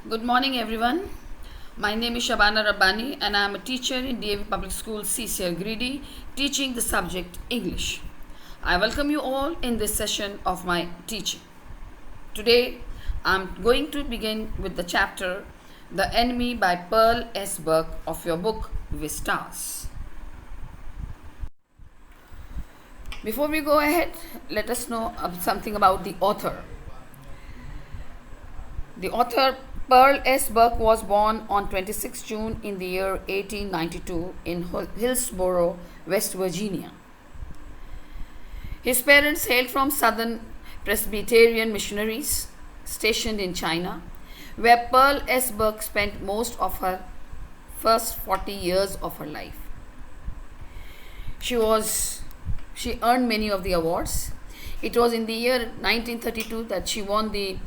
Good morning, everyone. My name is Shabana Rabbani, and I am a teacher in DAV Public School, CCL Greedy, teaching the subject English. I welcome you all in this session of my teaching. Today, I am going to begin with the chapter The Enemy by Pearl S. Burke of your book Vistas. Before we go ahead, let us know something about the author. The author Pearl S. Burke was born on 26 June in the year 1892 in Hillsborough, West Virginia. His parents hailed from Southern Presbyterian missionaries stationed in China, where Pearl S. Burke spent most of her first 40 years of her life. She earned many of the awards. It was in the year 1932 that she won the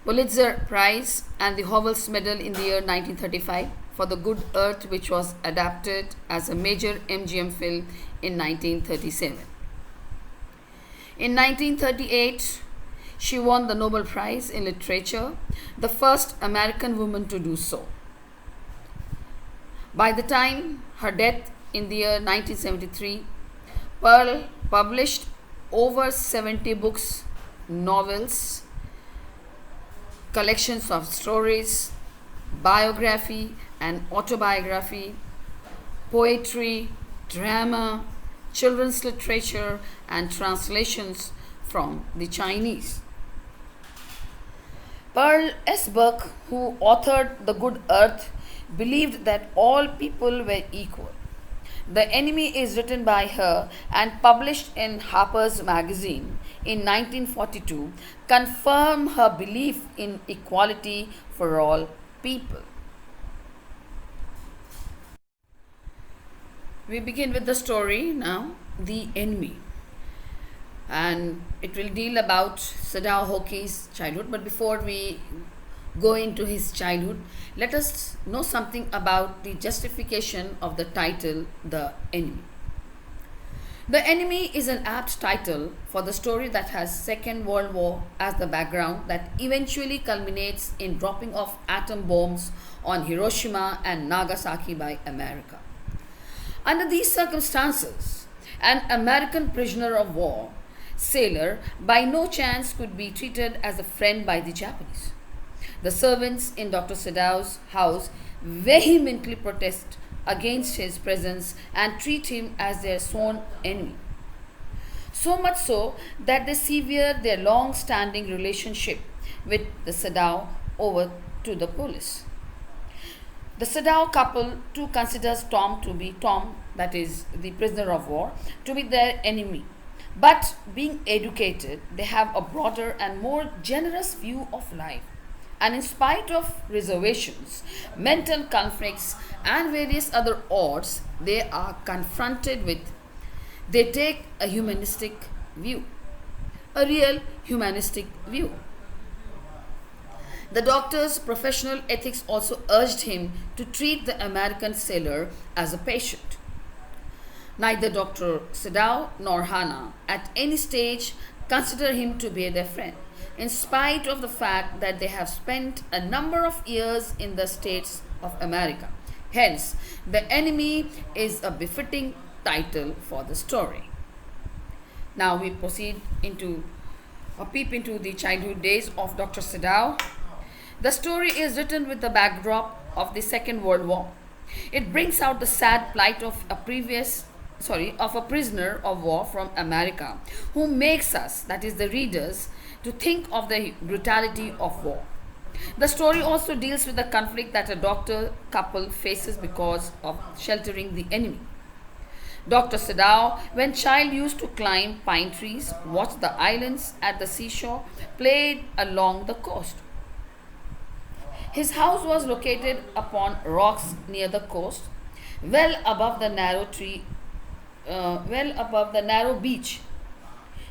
Pulitzer Prize and the Howells Medal in the year 1935 for The Good Earth, which was adapted as a major MGM film in 1937. In 1938, she won the Nobel Prize in Literature, the first American woman to do so. By the time her death in the year 1973, Pearl published over 70 books, novels, collections of stories, biography and autobiography, poetry, drama, children's literature, and translations from the Chinese. Pearl S. Burke, who authored The Good Earth, believed that all people were equal. The Enemy is written by her and published in Harper's Magazine in 1942 confirm her belief in equality for all people. We begin with the story now, The Enemy. And it will deal about Sadao Hoki's childhood. But before we go into his childhood, let us know something about the justification of the title The Enemy. The Enemy is an apt title for the story that has Second World War as the background that eventually culminates in dropping of atom bombs on Hiroshima and Nagasaki by America. Under these circumstances, an American prisoner of war sailor by no chance could be treated as a friend by the Japanese. The servants in Dr. Sadao's house vehemently protest against his presence and treat him as their sworn enemy. So much so that they sever their long-standing relationship with the Sadao over to the police. The Sadao couple too considers Tom, that is the prisoner of war, to be their enemy. But being educated, they have a broader and more generous view of life. And in spite of reservations, mental conflicts, and various other odds they are confronted with, they take a humanistic view, a real humanistic view. The doctor's professional ethics also urged him to treat the American sailor as a patient. Neither Dr. Sadao nor Hana at any stage consider him to be their friend, in spite of the fact that they have spent a number of years in the States of America. Hence, The Enemy is a befitting title for the story. Now we proceed into a peep into the childhood days of Dr. Sadao. The story is written with the backdrop of the Second World War. It brings out the sad plight of a prisoner of war from America, who makes us, that is the readers, to think of the brutality of war. The story also deals with the conflict that a doctor couple faces because of sheltering the enemy. Dr. Sadao, when child, used to climb pine trees, watch the islands at the seashore, played along the coast. His house was located upon rocks near the coast, well above the narrow beach.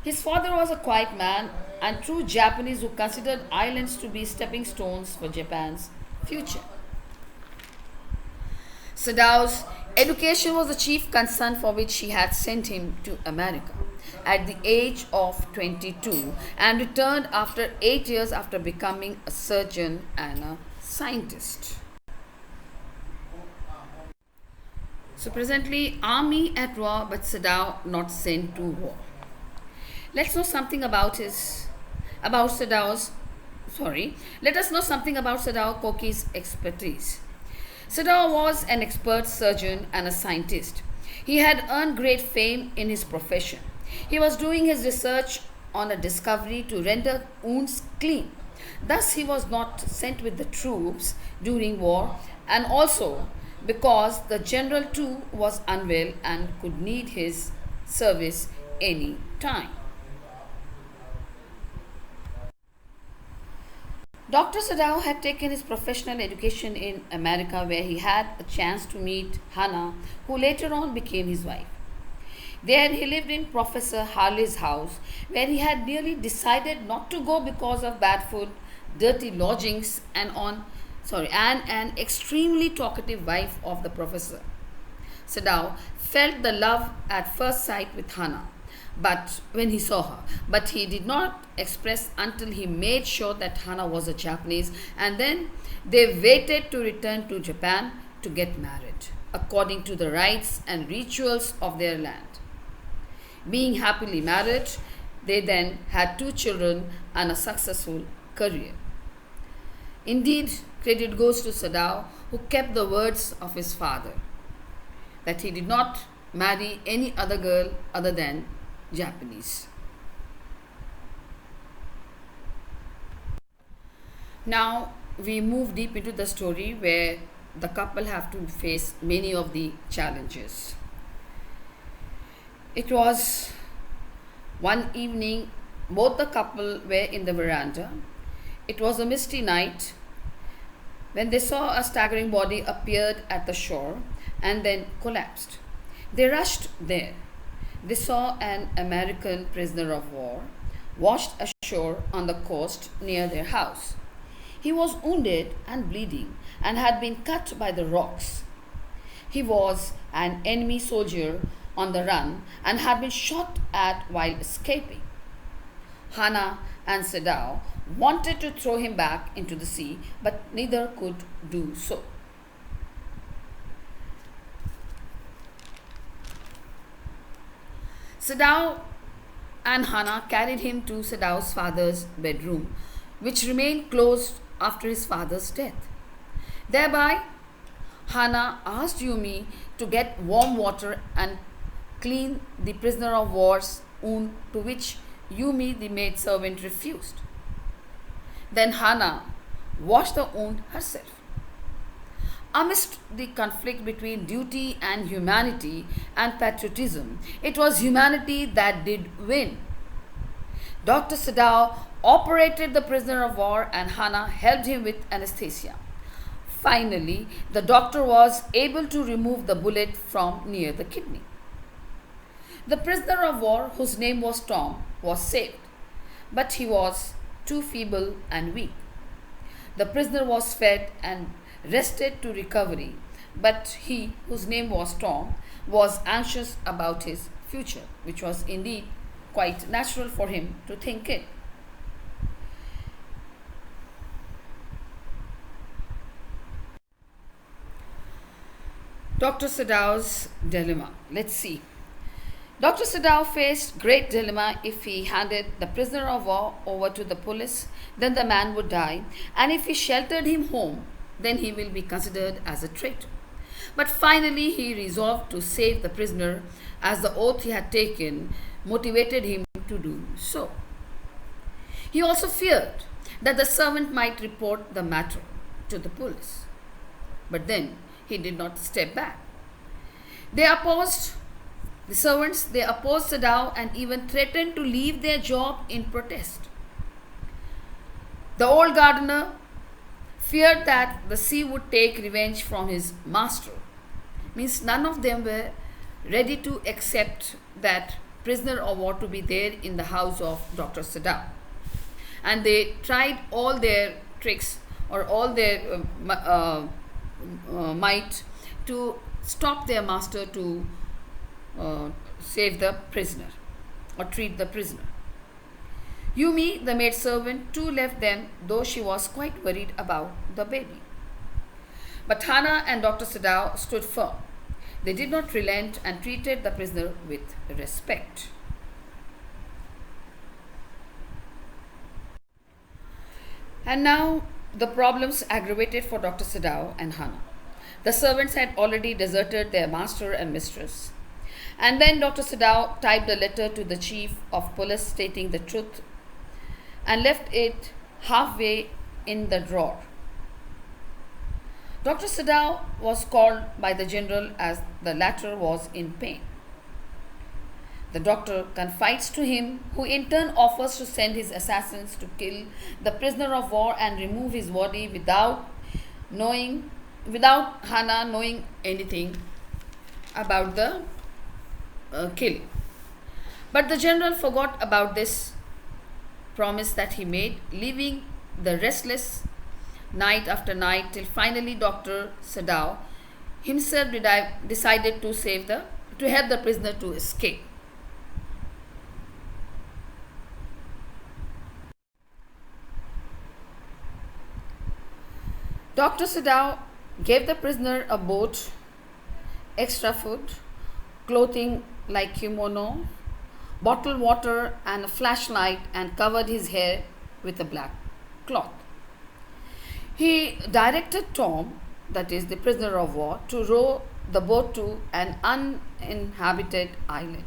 His father was a quiet man and true Japanese who considered islands to be stepping stones for Japan's future. Sadao's education was the chief concern for which she had sent him to America. at the age of 22 and returned after 8 years after becoming a surgeon and a scientist. So presently, army at war, but Sadao not sent to war. Let's know something about about Sadao's sorry. Let us know something about Sadao Koki's expertise. Sadao was an expert surgeon and a scientist. He had earned great fame in his profession. He was doing his research on a discovery to render wounds clean. Thus, he was not sent with the troops during war, and also because the general too was unwell and could need his service any time. Dr. Sadao had taken his professional education in America, where he had a chance to meet Hannah, who later on became his wife. There he lived in Professor Harley's house, where he had nearly decided not to go because of bad food, dirty lodgings, and an extremely talkative wife of the professor. Sadao felt the love at first sight with Hannah, but when he saw her, but he did not express until he made sure that Hannah was a Japanese, and then they waited to return to Japan to get married according to the rites and rituals of their land. Being happily married, they then had two children and a successful career. Indeed, credit goes to Sadao, who kept the words of his father that he did not marry any other girl other than Japanese. Now we move deep into the story where the couple have to face many of the challenges. It was one evening, both the couple were in the veranda. It was a misty night when they saw a staggering body appeared at the shore and then collapsed. They rushed there. They saw an American prisoner of war washed ashore on the coast near their house. He was wounded and bleeding and had been cut by the rocks. He was an enemy soldier on the run and had been shot at while escaping. Hannah and Sadao wanted to throw him back into the sea, but neither could do so. Sadao and Hannah carried him to Sadao's father's bedroom, which remained closed after his father's death. Thereby, Hannah asked Yumi to get warm water and clean the prisoner of war's wound, to which Yumi, the maidservant, refused. Then Hannah washed the wound herself. Amidst the conflict between duty and humanity and patriotism, it was humanity that did win. Dr. Sadao operated the prisoner of war and Hannah helped him with anesthesia. Finally, the doctor was able to remove the bullet from near the kidney. The prisoner of war, whose name was Tom, was saved, but he was too feeble and weak. The prisoner was fed and rested to recovery, but he, whose name was Tom, was anxious about his future, which was indeed quite natural for him to think it. Dr. Sadao's dilemma. Let's see. Dr. Sadao faced great dilemma. If he handed the prisoner of war over to the police, then the man would die, and if he sheltered him home, then he will be considered as a traitor. But finally he resolved to save the prisoner, as the oath he had taken motivated him to do so. He also feared that the servant might report the matter to the police. But then he did not step back. They opposed Sadao and even threatened to leave their job in protest. The old gardener feared that the sea would take revenge from his master. Means none of them were ready to accept that prisoner of war to be there in the house of Dr. Sadao. And they tried all their tricks or all their might to stop their master to save the prisoner or treat the prisoner. Yumi, the maidservant, too left them, though she was quite worried about the baby. But Hana and Dr. Sadao stood firm. They did not relent and treated the prisoner with respect. And now the problems aggravated for Dr. Sadao and Hana. The servants had already deserted their master and mistress. And then Dr. Sadao typed a letter to the chief of police stating the truth and left it halfway in the drawer. Dr. Sadao was called by the general as the latter was in pain. The doctor confides to him, who in turn offers to send his assassins to kill the prisoner of war and remove his body without Hana knowing anything about the kill. But the general forgot about this promise that he made, leaving the restless night after night till finally Dr. Sadao himself decided to help the prisoner to escape. Dr. Sadao gave the prisoner a boat, extra food, clothing like kimono, bottled water and a flashlight, and covered his hair with a black cloth. He directed Tom, that is the prisoner of war, to row the boat to an uninhabited island.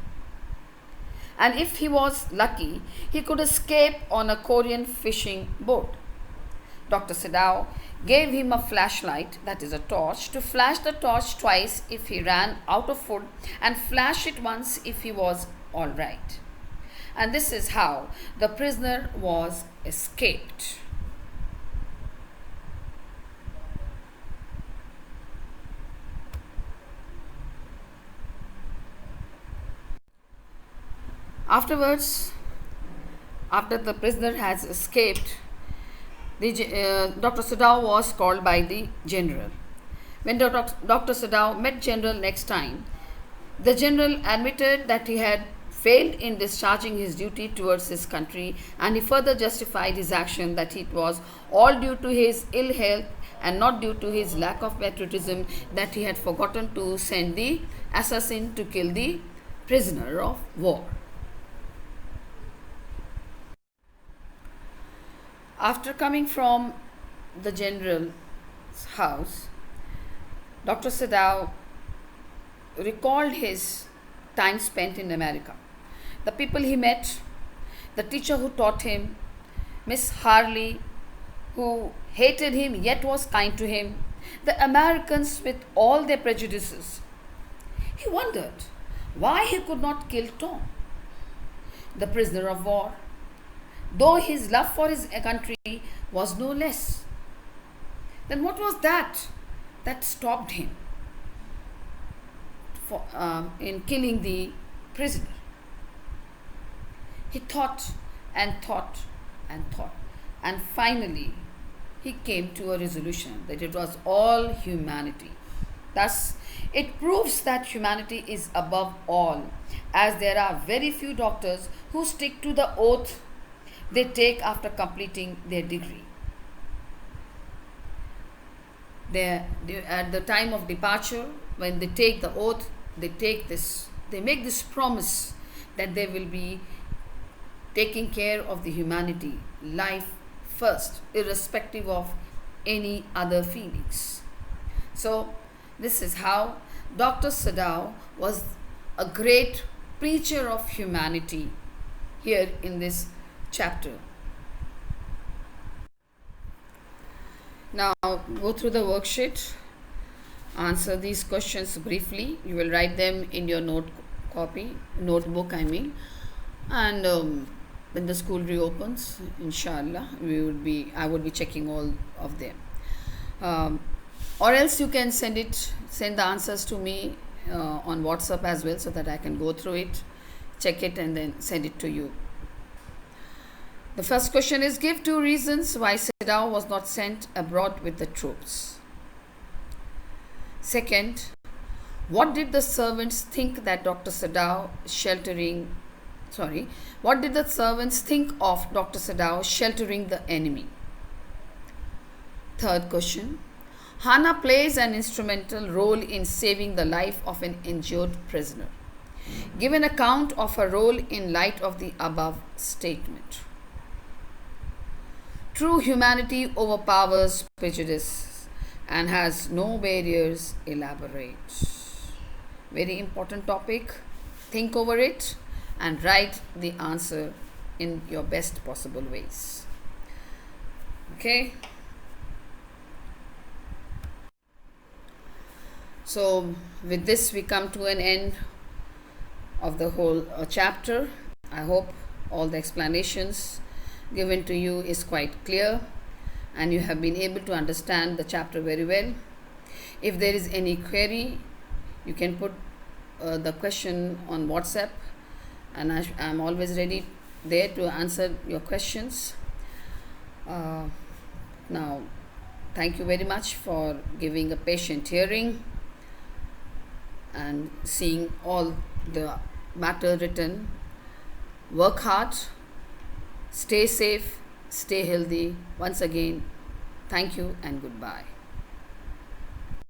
And if he was lucky, he could escape on a Korean fishing boat. Dr. Sadao gave him a flashlight, that is a torch, to flash the torch twice if he ran out of food and flash it once if he was all right. And this is how the prisoner was escaped. Afterwards, after the prisoner has escaped, Dr. Sadao was called by the general. When Dr. Sadao met general next time, the general admitted that he had failed in discharging his duty towards his country, and he further justified his action that it was all due to his ill health and not due to his lack of patriotism that he had forgotten to send the assassin to kill the prisoner of war. After coming from the general's house, Dr. Sadao recalled his time spent in America, the people he met, the teacher who taught him, Miss Harley, who hated him yet was kind to him, the Americans with all their prejudices. He wondered why he could not kill Tom, the prisoner of war, though his love for his country was no less. Then what was that stopped him in killing the prisoner? He thought and thought and thought, and finally he came to a resolution that it was all humanity. Thus, it proves that humanity is above all, as there are very few doctors who stick to the oath they take after completing their degree. At the time of departure, when they take the oath, they make this promise that they will be taking care of the humanity, life first, irrespective of any other feelings. So, this is how Dr. Sadao was a great preacher of humanity here in this chapter. Now go through the worksheet, answer these questions briefly. You will write them in your notebook, and when the school reopens, inshallah, I would be checking all of them. Or else you can send the answers to me on WhatsApp as well, so that I can go through it, check it, and then send it to you. The first question is, give 2 reasons why Sadao was not sent abroad with the troops. Second, what did the servants think that Dr. Sadao sheltering Sorry. What did the servants think of Dr. Sadao sheltering the enemy? Third question. Hana plays an instrumental role in saving the life of an injured prisoner. Give an account of her role in light of the above statement. True humanity overpowers prejudice and has no barriers. Elaborate. Very important topic. Think over it and write the answer in your best possible ways. Okay. So, with this, we come to an end of the whole chapter. I hope all the explanations given to you is quite clear and you have been able to understand the chapter very well. If there is any query, you can put the question on WhatsApp, and I am always ready there to answer your questions. Now, thank you very much for giving a patient hearing and seeing all the matter written. Work hard, stay safe, stay healthy. Once again, thank you and goodbye.